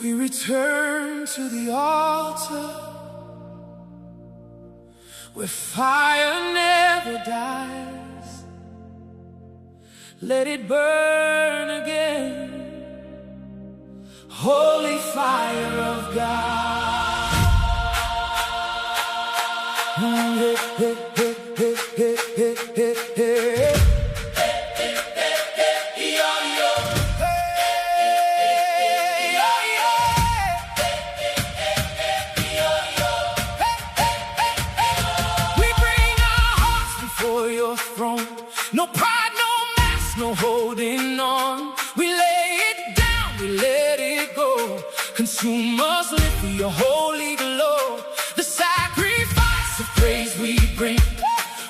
We return to the altar where fire never dies. Let it burn again, holy fire of God. Hey, hey, hey, hey, hey, hey, hey, hey. No pride, no mask, no holding on. We lay it down, we let it go. Consume us, live for your holy glow. The sacrifice of praise we bring.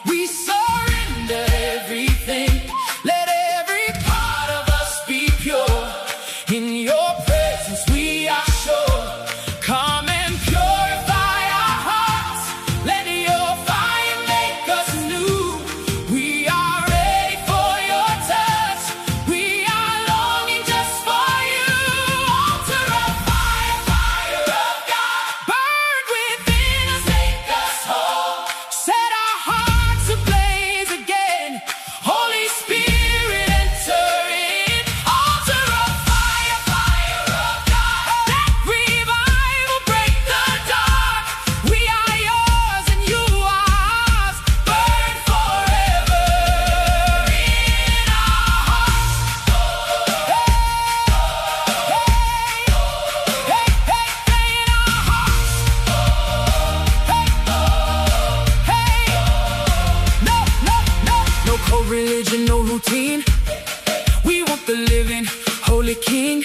We surrender everything. Let every part of us be pure. In your presence we are sure. Come and purify our hearts. Let your fire make us new. We are ready for your touch. We are longing just for you. Altar of fire, fire of God. Burn within us, make us whole. Set our hearts ablaze again. Holy Spirit, enter in. Altar of fire, fire of God. Let revival break the dark. We are yours and you are ours. Burn forever in our hearts. Hey, in our hearts. No co-religion, no routine. We want the living, holy King.